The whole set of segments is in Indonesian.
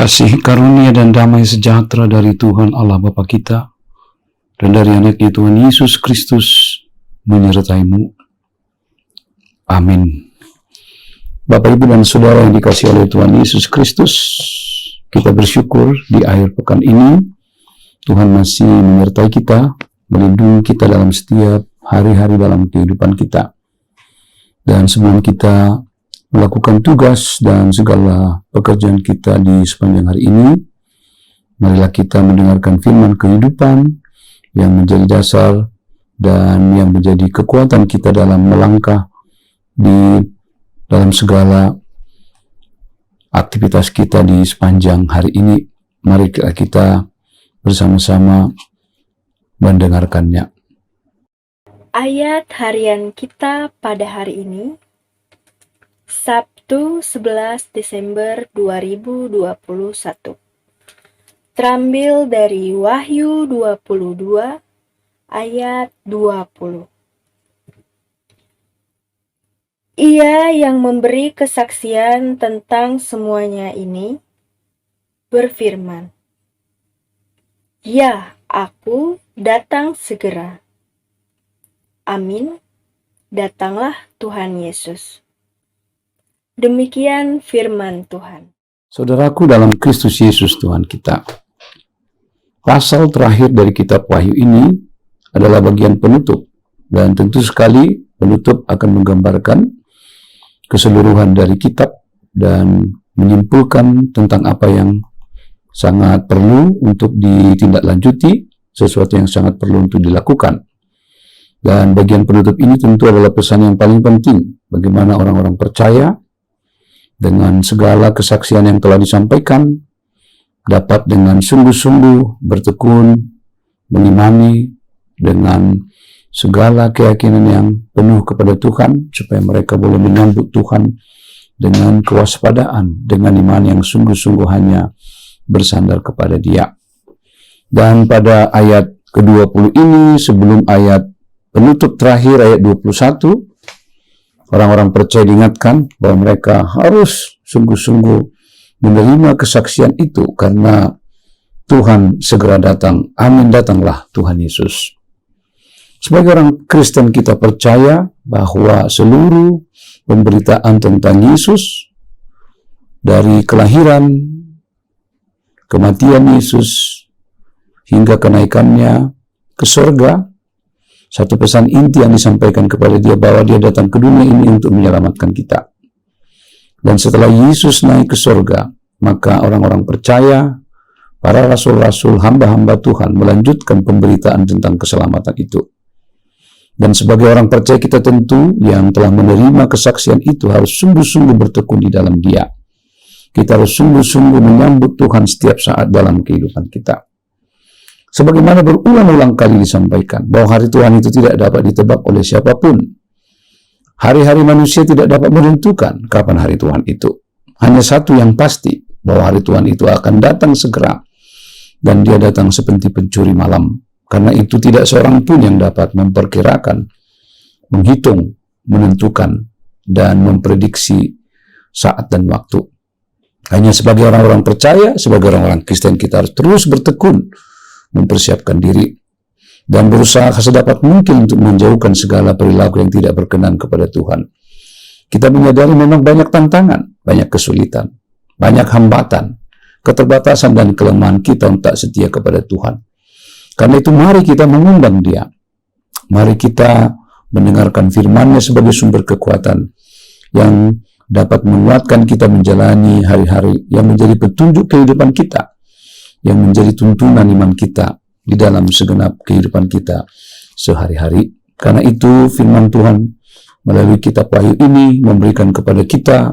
Kasih karunia dan damai sejahtera dari Tuhan Allah Bapa kita dan dari anaknya Tuhan Yesus Kristus menyertaimu. Amin. Bapak, Ibu, dan Saudara yang dikasihi oleh Tuhan Yesus Kristus, kita bersyukur di akhir pekan ini Tuhan masih menyertai kita, melindungi kita dalam setiap hari-hari dalam kehidupan kita. Dan sebelum kita melakukan tugas dan segala pekerjaan kita di sepanjang hari ini, marilah kita mendengarkan firman kehidupan yang menjadi dasar dan yang menjadi kekuatan kita dalam melangkah di dalam segala aktivitas kita di sepanjang hari ini. Mari kita bersama-sama mendengarkannya. Ayat harian kita pada hari ini, Sabtu 11 Desember 2021. Terambil dari Wahyu 22 ayat 20. Ia yang memberi kesaksian tentang semuanya ini berfirman, "Ya, aku datang segera." Amin. Datanglah Tuhan Yesus. Demikian firman Tuhan. Saudaraku dalam Kristus Yesus Tuhan kita, pasal terakhir dari kitab Wahyu ini adalah bagian penutup, dan tentu sekali penutup akan menggambarkan keseluruhan dari kitab dan menyimpulkan tentang apa yang sangat perlu untuk ditindaklanjuti, sesuatu yang sangat perlu untuk dilakukan. Dan bagian penutup ini tentu adalah pesan yang paling penting, bagaimana orang-orang percaya dengan segala kesaksian yang telah disampaikan dapat dengan sungguh-sungguh bertekun, mengimani dengan segala keyakinan yang penuh kepada Tuhan, supaya mereka boleh menyambut Tuhan dengan kewaspadaan, dengan iman yang sungguh-sungguh hanya bersandar kepada Dia. Dan pada ayat ke-20 ini, sebelum ayat penutup terakhir, ayat 21, orang-orang percaya diingatkan bahwa mereka harus sungguh-sungguh menerima kesaksian itu karena Tuhan segera datang. Amin, datanglah Tuhan Yesus. Sebagai orang Kristen kita percaya bahwa seluruh pemberitaan tentang Yesus, dari kelahiran, kematian Yesus, hingga kenaikannya ke surga, satu pesan inti yang disampaikan kepada Dia bahwa Dia datang ke dunia ini untuk menyelamatkan kita. Dan setelah Yesus naik ke surga, maka orang-orang percaya, para rasul-rasul, hamba-hamba Tuhan melanjutkan pemberitaan tentang keselamatan itu. Dan sebagai orang percaya kita tentu yang telah menerima kesaksian itu harus sungguh-sungguh bertekun di dalam Dia. Kita harus sungguh-sungguh menyambut Tuhan setiap saat dalam kehidupan kita. Sebagaimana berulang-ulang kali disampaikan bahwa hari Tuhan itu tidak dapat ditebak oleh siapapun. Hari-hari manusia tidak dapat menentukan kapan hari Tuhan itu. Hanya satu yang pasti, bahwa hari Tuhan itu akan datang segera, dan Dia datang seperti pencuri malam. Karena itu tidak seorang pun yang dapat memperkirakan, menghitung, menentukan, dan memprediksi saat dan waktu. Hanya sebagai orang-orang percaya, sebagai orang-orang Kristen, kita harus terus bertekun mempersiapkan diri dan berusaha sedapat mungkin untuk menjauhkan segala perilaku yang tidak berkenan kepada Tuhan. Kita menyadari memang banyak tantangan, banyak kesulitan, banyak hambatan, keterbatasan dan kelemahan kita untuk setia kepada Tuhan. Karena itu mari kita mengundang Dia. Mari kita mendengarkan firman-Nya sebagai sumber kekuatan yang dapat menguatkan kita menjalani hari-hari yang menjadi petunjuk kehidupan kita, yang menjadi tuntunan iman kita di dalam segenap kehidupan kita sehari-hari. Karena itu firman Tuhan melalui kitab Wahyu ini memberikan kepada kita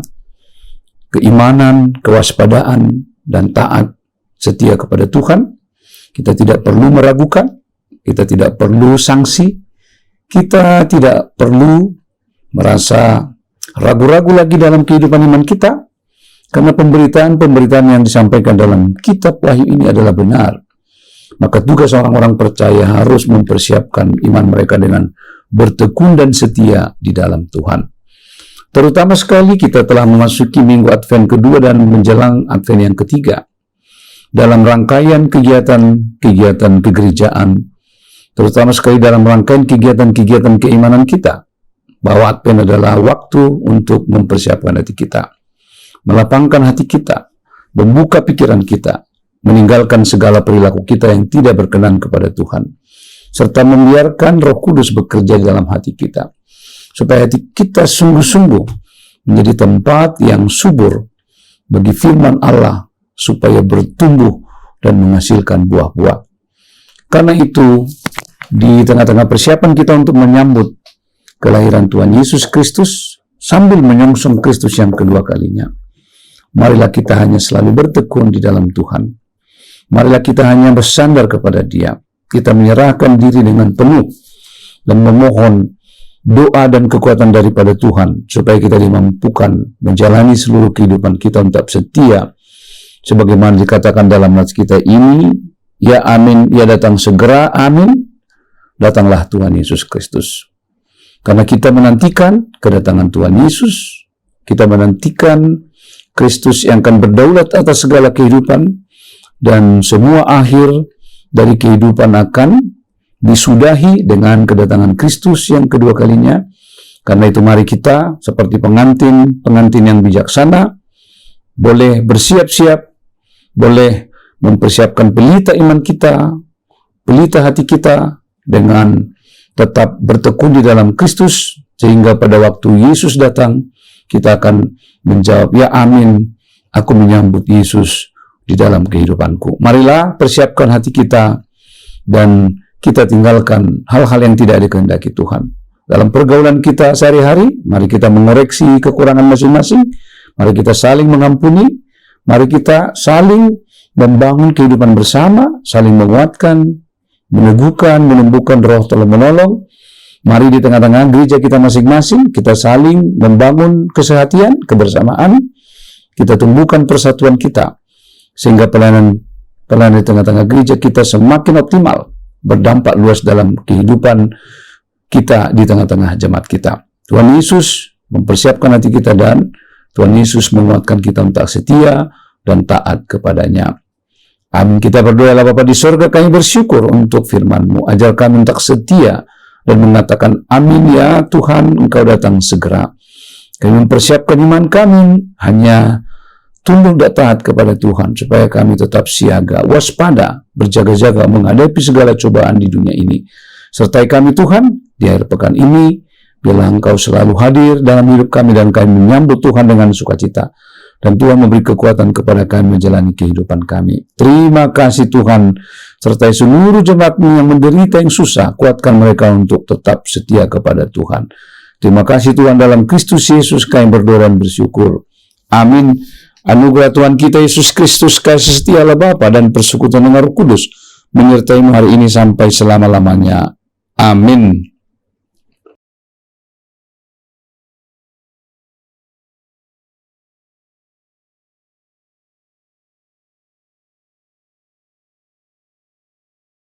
keimanan, kewaspadaan, dan taat setia kepada Tuhan. Kita tidak perlu meragukan, kita tidak perlu sanksi, kita tidak perlu merasa ragu-ragu lagi dalam kehidupan iman kita, karena pemberitaan-pemberitaan yang disampaikan dalam kitab Wahyu ini adalah benar. Maka tugas orang-orang percaya harus mempersiapkan iman mereka dengan bertekun dan setia di dalam Tuhan. Terutama sekali kita telah memasuki minggu Advent kedua dan menjelang Advent yang ketiga. Dalam rangkaian kegiatan kegerejaan, terutama sekali dalam rangkaian kegiatan keimanan kita, bahwa Advent adalah waktu untuk mempersiapkan hati kita, melapangkan hati kita, membuka pikiran kita, meninggalkan segala perilaku kita yang tidak berkenan kepada Tuhan, serta membiarkan Roh Kudus bekerja di dalam hati kita, supaya hati kita sungguh-sungguh menjadi tempat yang subur bagi firman Allah, supaya bertumbuh dan menghasilkan buah-buah. Karena itu, di tengah-tengah persiapan kita untuk menyambut kelahiran Tuhan Yesus Kristus, sambil menyongsong Kristus yang kedua kalinya, marilah kita hanya selalu bertekun di dalam Tuhan. Marilah kita hanya bersandar kepada Dia. Kita menyerahkan diri dengan penuh dan memohon doa dan kekuatan daripada Tuhan, supaya kita dimampukan menjalani seluruh kehidupan kita untuk setia, sebagaimana dikatakan dalam nats kita ini, ya amin, ya datang segera, amin, datanglah Tuhan Yesus Kristus. Karena kita menantikan kedatangan Tuhan Yesus, kita menantikan Kristus yang akan berdaulat atas segala kehidupan, dan semua akhir dari kehidupan akan disudahi dengan kedatangan Kristus yang kedua kalinya. Karena itu mari kita seperti pengantin yang bijaksana, boleh bersiap-siap, boleh mempersiapkan pelita iman kita, pelita hati kita, dengan tetap bertekun di dalam Kristus, sehingga pada waktu Yesus datang, kita akan menjawab, ya amin, aku menyambut Yesus di dalam kehidupanku. Marilah persiapkan hati kita, dan kita tinggalkan hal-hal yang tidak dikehendaki Tuhan. Dalam pergaulan kita sehari-hari, mari kita mengoreksi kekurangan masing-masing, mari kita saling mengampuni, mari kita saling membangun kehidupan bersama, saling menguatkan, meneguhkan, menumbuhkan roh tolong-menolong. Mari di tengah-tengah gereja kita masing-masing, kita saling membangun kesehatian, kebersamaan, kita tumbuhkan persatuan kita, sehingga pelayanan di tengah-tengah gereja kita semakin optimal, berdampak luas dalam kehidupan kita di tengah-tengah jemaat kita. Tuhan Yesus mempersiapkan hati kita, dan Tuhan Yesus menguatkan kita untuk setia dan taat kepadanya. Amin. Kita berdoa, Bapa di sorga, kami bersyukur untuk firman-Mu. Ajar kami untuk setia dan mengatakan amin, ya Tuhan, Engkau datang segera. Kami mempersiapkan iman kami hanya tunduk dan taat kepada Tuhan, supaya kami tetap siaga, waspada, berjaga-jaga menghadapi segala cobaan di dunia ini. Sertai kami Tuhan di akhir pekan ini, biarlah Engkau selalu hadir dalam hidup kami, dan kami menyambut Tuhan dengan sukacita. Dan Tuhan memberi kekuatan kepada kami menjalani kehidupan kami. Terima kasih Tuhan, sertai seluruh jemaat-Mu yang menderita, yang susah, kuatkan mereka untuk tetap setia kepada Tuhan. Terima kasih Tuhan, dalam Kristus Yesus kami berdoa dan bersyukur. Amin. Anugerah Tuhan kita Yesus Kristus, kasih setia Allah Bapa, dan persekutuan dengan Roh Kudus menyertai-Mu hari ini sampai selama-lamanya. Amin.